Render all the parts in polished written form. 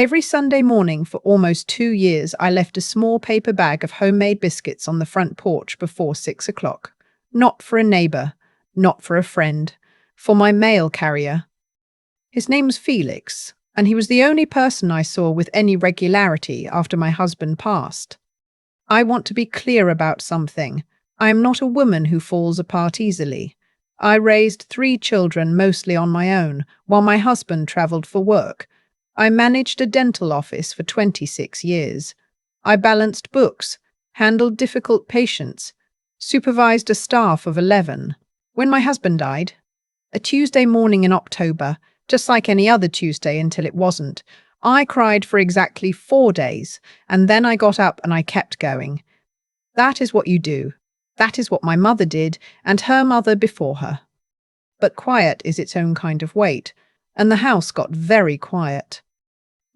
Every Sunday morning for almost 2 years, I left a small paper bag of homemade biscuits on the front porch before 6 o'clock. Not for a neighbor, not for a friend, for my mail carrier. His name's Felix, and he was the only person I saw with any regularity after my husband passed. I want to be clear about something. I am not a woman who falls apart easily. I raised 3 children mostly on my own, while my husband travelled for work. I managed a dental office for 26 years. I balanced books, handled difficult patients, supervised a staff of 11. When my husband died, a Tuesday morning in October, just like any other Tuesday until it wasn't, I cried for exactly 4 days, and then I got up and I kept going. That is what you do. That is what my mother did, and her mother before her. But quiet is its own kind of weight, and the house got very quiet.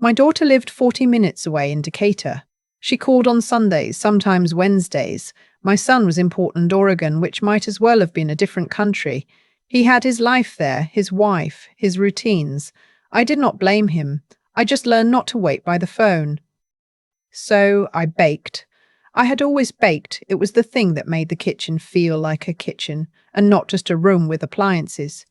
My daughter lived 40 minutes away in Decatur. She called on Sundays, sometimes Wednesdays. My son was in Portland, Oregon, which might as well have been a different country. He had his life there, his wife, his routines. I did not blame him. I just learned not to wait by the phone. So I baked. I had always baked. It was the thing that made the kitchen feel like a kitchen and not just a room with appliances.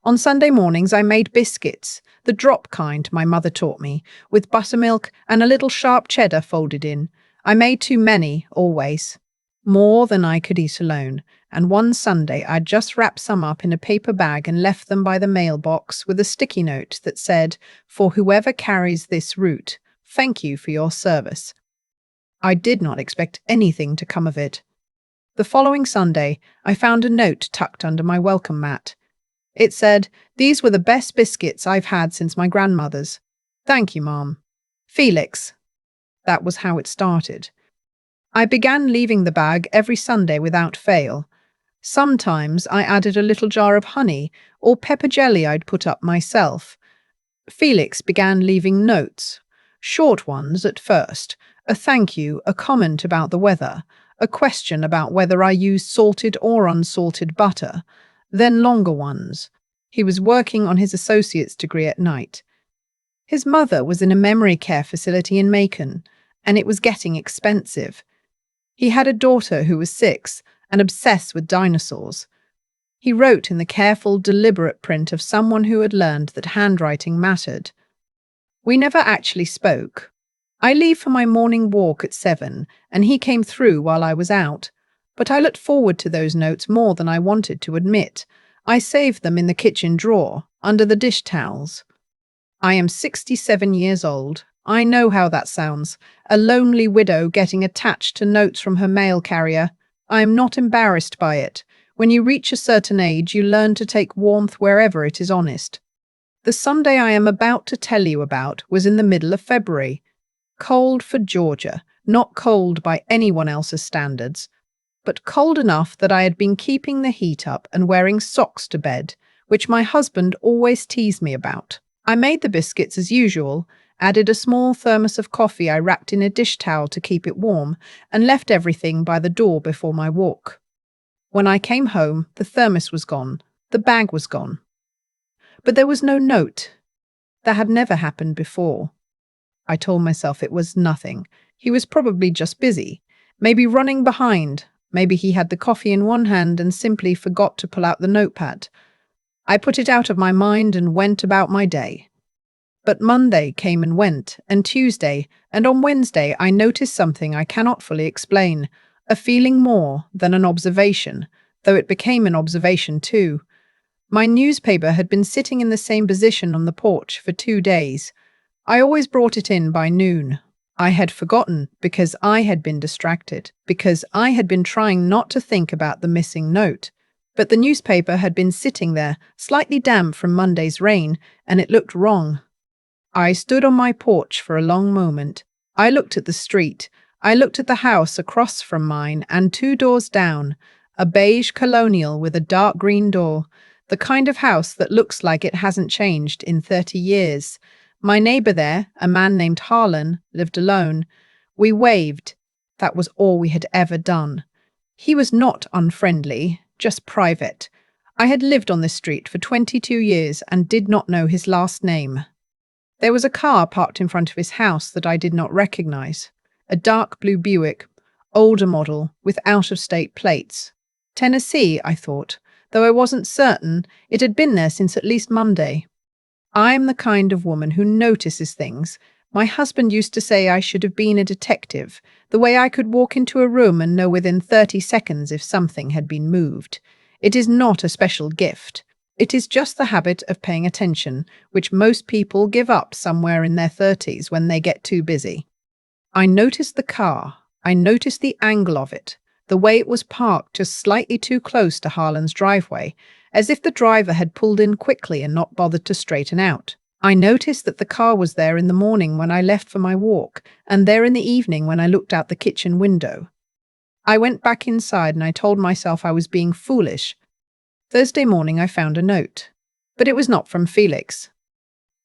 On Sunday mornings, I made biscuits, the drop kind my mother taught me, with buttermilk and a little sharp cheddar folded in. I made too many, always. More than I could eat alone, and one Sunday I just wrapped some up in a paper bag and left them by the mailbox with a sticky note that said, "For whoever carries this route, thank you for your service." I did not expect anything to come of it. The following Sunday, I found a note tucked under my welcome mat. It said, "These were the best biscuits I've had since my grandmother's. Thank you, Mom. Felix." That was how it started. I began leaving the bag every Sunday without fail. Sometimes I added a little jar of honey or pepper jelly I'd put up myself. Felix began leaving notes, short ones at first, a thank you, a comment about the weather, a question about whether I used salted or unsalted butter, then longer ones. He was working on his associate's degree at night. His mother was in a memory care facility in Macon, and it was getting expensive. He had a daughter who was 6 and obsessed with dinosaurs. He wrote in the careful, deliberate print of someone who had learned that handwriting mattered. We never actually spoke. I leave for my morning walk at 7, and he came through while I was out. But I looked forward to those notes more than I wanted to admit. I saved them in the kitchen drawer, under the dish towels. I am 67 years old. I know how that sounds. A lonely widow getting attached to notes from her mail carrier. I am not embarrassed by it. When you reach a certain age, you learn to take warmth wherever it is honest. The Sunday I am about to tell you about was in the middle of February. Cold for Georgia, not cold by anyone else's standards, but cold enough that I had been keeping the heat up and wearing socks to bed, which my husband always teased me about. I made the biscuits as usual, added a small thermos of coffee I wrapped in a dish towel to keep it warm, and left everything by the door before my walk. When I came home, the thermos was gone, the bag was gone. But there was no note. That had never happened before. I told myself it was nothing. He was probably just busy, maybe running behind. Maybe he had the coffee in one hand and simply forgot to pull out the notepad. I put it out of my mind and went about my day. But Monday came and went, and Tuesday, and on Wednesday I noticed something I cannot fully explain, a feeling more than an observation, though it became an observation too. My newspaper had been sitting in the same position on the porch for 2 days. I always brought it in by noon. I had forgotten because I had been distracted, because I had been trying not to think about the missing note. But the newspaper had been sitting there, slightly damp from Monday's rain, and it looked wrong. I stood on my porch for a long moment. I looked at the street. I looked at the house across from mine and 2 doors down, a beige colonial with a dark green door, the kind of house that looks like it hasn't changed in 30 years. My neighbor there, a man named Harlan, lived alone. We waved. That was all we had ever done. He was not unfriendly, just private. I had lived on this street for 22 years and did not know his last name. There was a car parked in front of his house that I did not recognize. A dark blue Buick, older model, with out-of-state plates. Tennessee, I thought, though I wasn't certain it had been there since at least Monday. I'm the kind of woman who notices things. My husband used to say I should have been a detective, the way I could walk into a room and know within 30 seconds if something had been moved. It is not a special gift. It is just the habit of paying attention, which most people give up somewhere in their 30s when they get too busy. I noticed the car. I noticed the angle of it, the way it was parked just slightly too close to Harlan's driveway, as if the driver had pulled in quickly and not bothered to straighten out. I noticed that the car was there in the morning when I left for my walk, and there in the evening when I looked out the kitchen window. I went back inside and I told myself I was being foolish. Thursday morning I found a note, but it was not from Felix.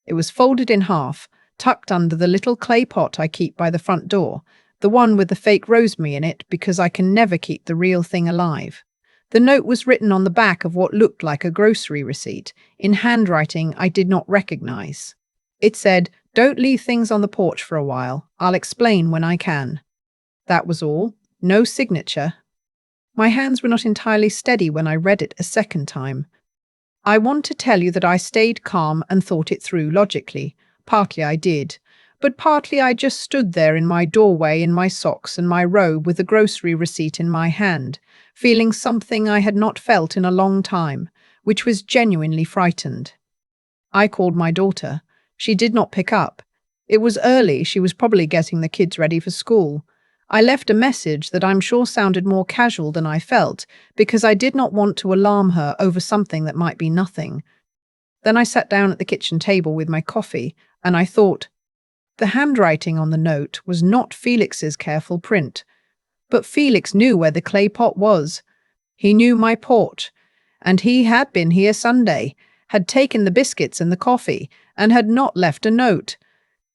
It was folded in half, tucked under the little clay pot I keep by the front door, the one with the fake rosemary in it because I can never keep the real thing alive. The note was written on the back of what looked like a grocery receipt, in handwriting I did not recognize. It said, "Don't leave things on the porch for a while. I'll explain when I can." That was all. No signature. My hands were not entirely steady when I read it a second time. I want to tell you that I stayed calm and thought it through logically. Partly I did, but partly I just stood there in my doorway in my socks and my robe with the grocery receipt in my hand, feeling something I had not felt in a long time, which was genuinely frightened. I called my daughter. She did not pick up. It was early, she was probably getting the kids ready for school. I left a message that I'm sure sounded more casual than I felt, because I did not want to alarm her over something that might be nothing. Then I sat down at the kitchen table with my coffee, and I thought, the handwriting on the note was not Felix's careful print. But Felix knew where the clay pot was. He knew my porch, and he had been here Sunday, had taken the biscuits and the coffee, and had not left a note.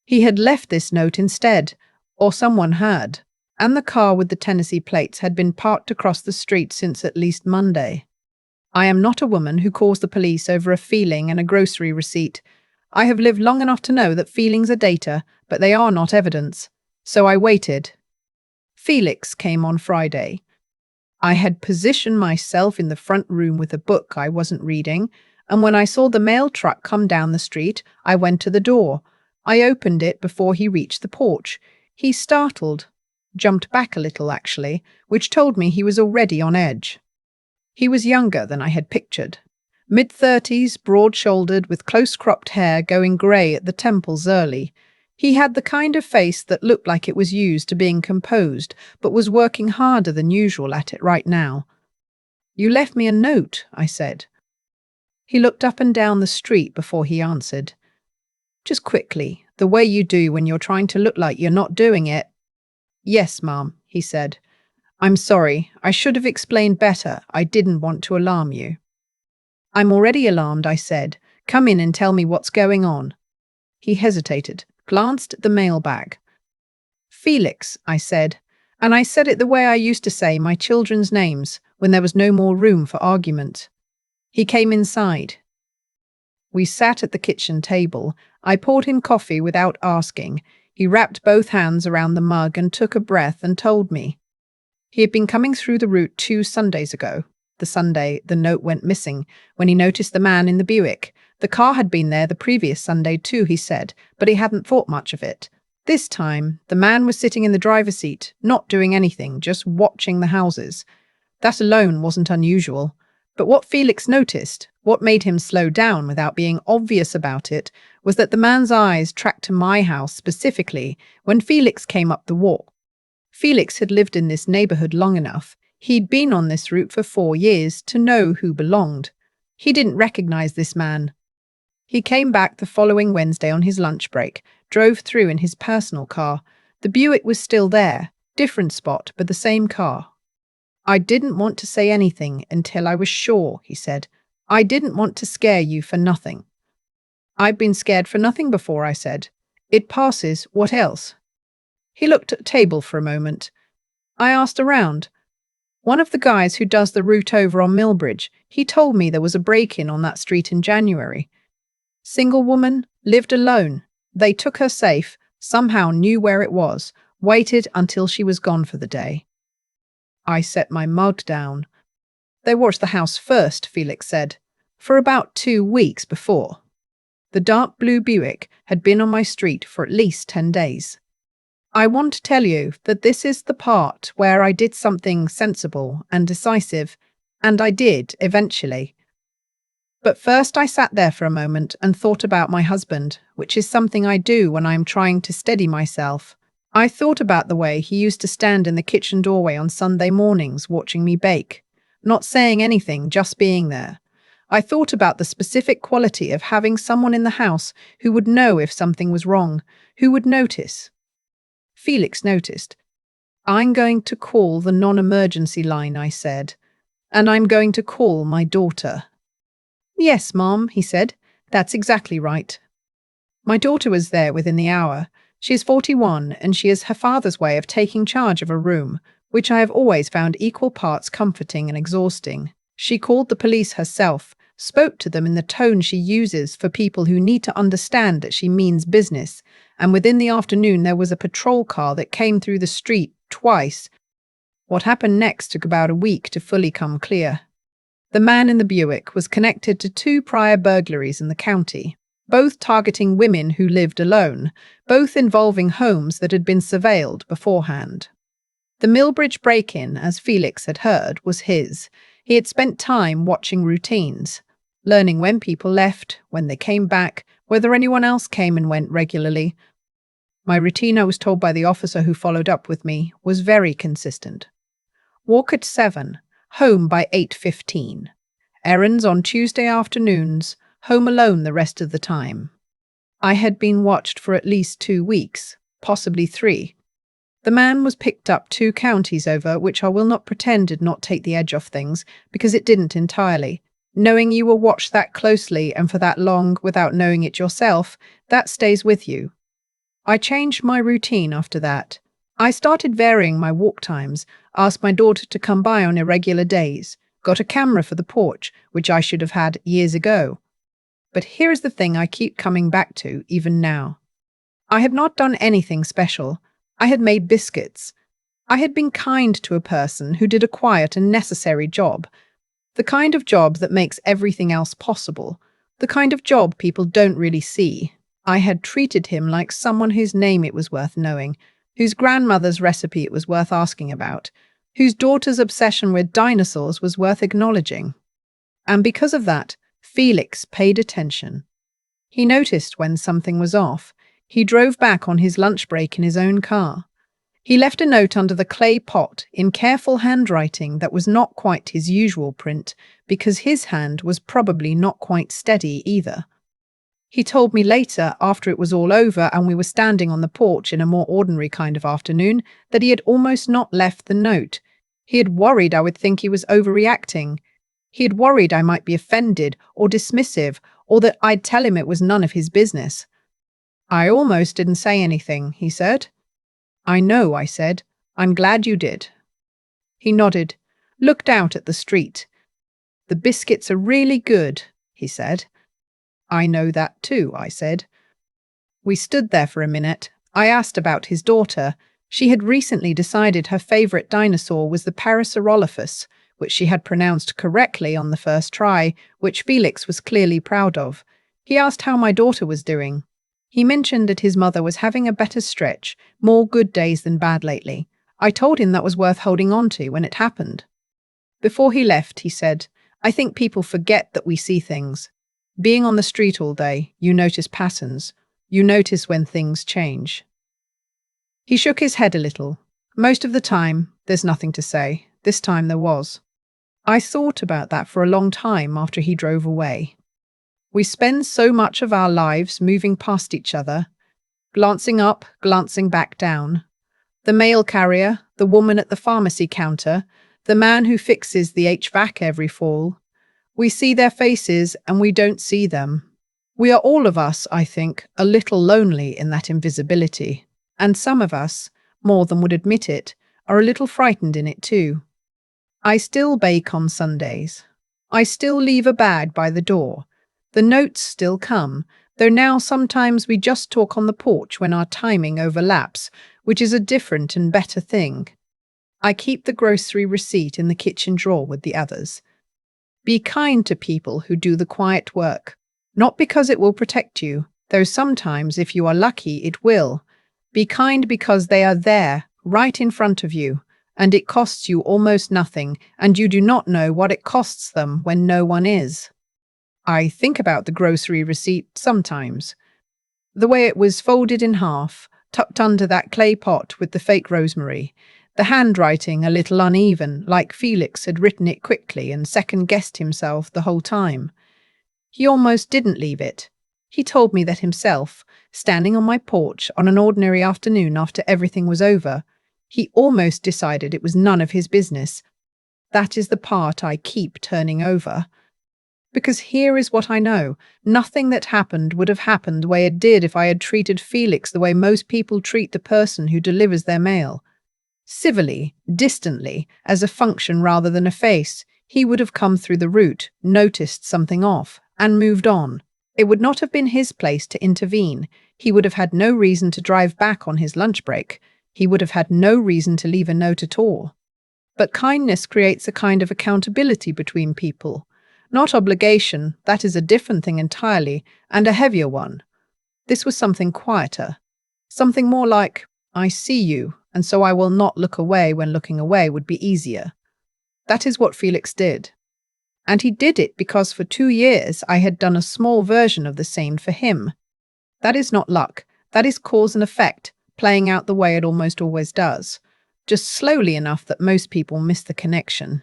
He had left this note instead, or someone had. And the car with the Tennessee plates had been parked across the street since at least Monday. I am not a woman who calls the police over a feeling and a grocery receipt. I have lived long enough to know that feelings are data, but they are not evidence. So I waited. Felix came on Friday. I had positioned myself in the front room with a book I wasn't reading, and when I saw the mail truck come down the street, I went to the door. I opened it before he reached the porch. He startled. Jumped back a little, actually, which told me he was already on edge. He was younger than I had pictured. Mid-30s, broad-shouldered, with close-cropped hair going grey at the temples early. He had the kind of face that looked like it was used to being composed, but was working harder than usual at it right now. "You left me a note," I said. He looked up and down the street before he answered. Just quickly, the way you do when you're trying to look like you're not doing it. "Yes, Mom," he said. "I'm sorry. I should have explained better. I didn't want to alarm you." "I'm already alarmed," I said. "Come in and tell me what's going on." He hesitated, glanced at the mailbag. "Felix," I said, and I said it the way I used to say my children's names when there was no more room for argument. He came inside. We sat at the kitchen table. I poured him coffee without asking. He wrapped both hands around the mug and took a breath and told me. He had been coming through the route 2 Sundays ago. The Sunday the note went missing, when he noticed the man in the Buick. The car had been there the previous Sunday too, he said, but he hadn't thought much of it. This time, the man was sitting in the driver's seat, not doing anything, just watching the houses. That alone wasn't unusual. But what Felix noticed, what made him slow down without being obvious about it, was that the man's eyes tracked to my house specifically when Felix came up the walk. Felix had lived in this neighborhood long enough. He'd been on this route for 4 years to know who belonged. He didn't recognize this man. He came back the following Wednesday on his lunch break, drove through in his personal car. The Buick was still there, different spot, but the same car. "I didn't want to say anything until I was sure," he said. "I didn't want to scare you for nothing." "I've been scared for nothing before," I said. "It passes, what else?" He looked at the table for a moment. I asked around. One of the guys who does the route over on Millbridge, he told me there was a break-in on that street in January. Single woman, lived alone, They took her safe, somehow knew where it was, waited until she was gone for the day. I set my mug down. They watched the house first, Felix said, for about 2 weeks before. The dark blue Buick had been on my street for at least 10 days. I want to tell you that this is the part where I did something sensible and decisive, and I did eventually. But first I sat there for a moment and thought about my husband, which is something I do when I am trying to steady myself. I thought about the way he used to stand in the kitchen doorway on Sunday mornings watching me bake, not saying anything, just being there. I thought about the specific quality of having someone in the house who would know if something was wrong, who would notice. Felix noticed. "I'm going to call the non-emergency line," I said, "and I'm going to call my daughter." "Yes, Mom," he said. "That's exactly right." My daughter was there within the hour. She is 41, and she is her father's way of taking charge of a room, which I have always found equal parts comforting and exhausting. She called the police herself, spoke to them in the tone she uses for people who need to understand that she means business, and within the afternoon there was a patrol car that came through the street twice. What happened next took about a week to fully come clear. The man in the Buick was connected to 2 prior burglaries in the county, both targeting women who lived alone, both involving homes that had been surveilled beforehand. The Millbridge break-in, as Felix had heard, was his. He had spent time watching routines, learning when people left, when they came back, whether anyone else came and went regularly. My routine, I was told by the officer who followed up with me, was very consistent. Walk at 7, home by 8:15. Errands on Tuesday afternoons, home alone the rest of the time. I had been watched for at least 2 weeks, possibly 3. The man was picked up 2 counties over, which I will not pretend did not take the edge off things, because it didn't entirely. Knowing you were watched that closely and for that long without knowing it yourself, that stays with you. I changed my routine after that. I started varying my walk times, asked my daughter to come by on irregular days, got a camera for the porch, which I should have had years ago. But here's the thing I keep coming back to, even now. I had not done anything special. I had made biscuits. I had been kind to a person who did a quiet and necessary job. The kind of job that makes everything else possible. The kind of job people don't really see. I had treated him like someone whose name it was worth knowing, whose grandmother's recipe it was worth asking about, whose daughter's obsession with dinosaurs was worth acknowledging. And because of that, Felix paid attention. He noticed when something was off. He drove back on his lunch break in his own car. He left a note under the clay pot in careful handwriting that was not quite his usual print, because his hand was probably not quite steady either. He told me later, after it was all over and we were standing on the porch in a more ordinary kind of afternoon, that he had almost not left the note. He had worried I would think he was overreacting. He had worried I might be offended or dismissive, or that I'd tell him it was none of his business. "I almost didn't say anything," he said. "I know," I said. "I'm glad you did." He nodded, looked out at the street. "The biscuits are really good," he said. "I know that too," I said. We stood there for a minute. I asked about his daughter. She had recently decided her favorite dinosaur was the Parasaurolophus, which she had pronounced correctly on the first try, which Felix was clearly proud of. He asked how my daughter was doing. He mentioned that his mother was having a better stretch, more good days than bad lately. I told him that was worth holding on to when it happened. Before he left, he said, "I think people forget that we see things. Being on the street all day, you notice patterns. You notice when things change." He shook his head a little. "Most of the time, there's nothing to say. This time there was." I thought about that for a long time after he drove away. We spend so much of our lives moving past each other, glancing up, glancing back down. The mail carrier, the woman at the pharmacy counter, the man who fixes the HVAC every fall. We see their faces and we don't see them. We are all of us, I think, a little lonely in that invisibility. And some of us, more than would admit it, are a little frightened in it too. I still bake on Sundays. I still leave a bag by the door. The notes still come, Though now sometimes we just talk on the porch when our timing overlaps, which is a different and better thing. I keep the grocery receipt in the kitchen drawer with the others. Be kind to people who do the quiet work. Not because it will protect you, though sometimes, if you are lucky, it will. Be kind because they are there, right in front of you, and it costs you almost nothing, and you do not know what it costs them when no one is. I think about the grocery receipt sometimes. The way it was folded in half, tucked under that clay pot with the fake rosemary. The handwriting a little uneven, like Felix had written it quickly and second-guessed himself the whole time. He almost didn't leave it. He told me that himself, standing on my porch on an ordinary afternoon after everything was over. He almost decided it was none of his business. That is the part I keep turning over. Because here is what I know. Nothing that happened would have happened the way it did if I had treated Felix the way most people treat the person who delivers their mail. Civilly, distantly, as a function rather than a face, he would have come through the route, noticed something off, and moved on. It would not have been his place to intervene. He would have had no reason to drive back on his lunch break. He would have had no reason to leave a note at all. But kindness creates a kind of accountability between people. Not obligation, that is a different thing entirely, and a heavier one. This was something quieter. Something more like, I see you, and so I will not look away when looking away would be easier. That is what Felix did. And he did it because for 2 years I had done a small version of the same for him. That is not luck, that is cause and effect, playing out the way it almost always does, just slowly enough that most people miss the connection.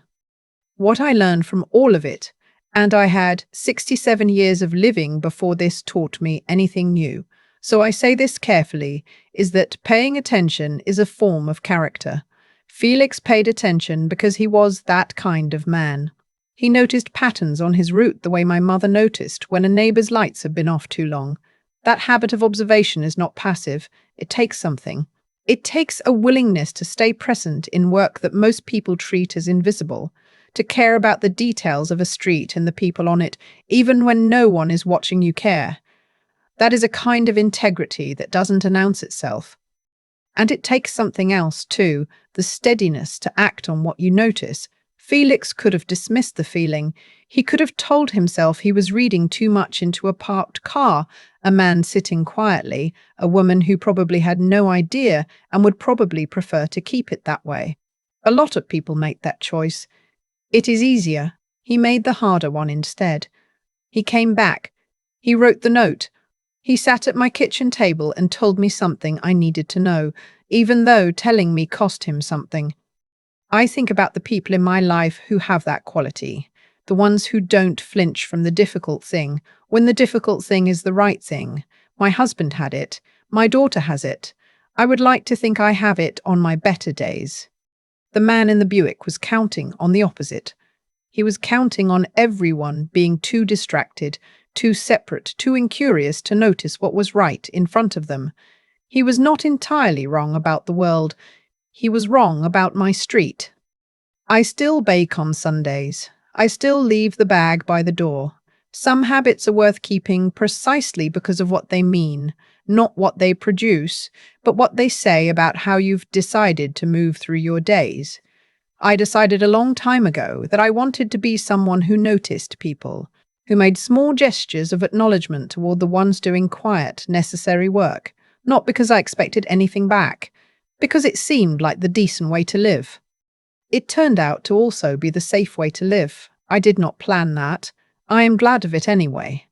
What I learned from all of it, and I had 67 years of living before this taught me anything new, so I say this carefully, is that paying attention is a form of character. Felix paid attention because he was that kind of man. He noticed patterns on his route the way my mother noticed when a neighbor's lights had been off too long. That habit of observation is not passive. It takes something. It takes a willingness to stay present in work that most people treat as invisible, to care about the details of a street and the people on it, even when no one is watching you care. That is a kind of integrity that doesn't announce itself. And it takes something else, too, the steadiness to act on what you notice. Felix could have dismissed the feeling. He could have told himself he was reading too much into a parked car, a man sitting quietly, a woman who probably had no idea and would probably prefer to keep it that way. A lot of people make that choice. It is easier. He made the harder one instead. He came back. He wrote the note. He sat at my kitchen table and told me something I needed to know, even though telling me cost him something. I think about the people in my life who have that quality, the ones who don't flinch from the difficult thing, when the difficult thing is the right thing. My husband had it. My daughter has it. I would like to think I have it on my better days. The man in the Buick was counting on the opposite. He was counting on everyone being too distracted, too separate, too incurious to notice what was right in front of them. He was not entirely wrong about the world. He was wrong about my street. I still bake on Sundays. I still leave the bag by the door. Some habits are worth keeping precisely because of what they mean, not what they produce, but what they say about how you've decided to move through your days. I decided a long time ago that I wanted to be someone who noticed people, who made small gestures of acknowledgement toward the ones doing quiet, necessary work, not because I expected anything back, because it seemed like the decent way to live. It turned out to also be the safe way to live. I did not plan that. I am glad of it anyway.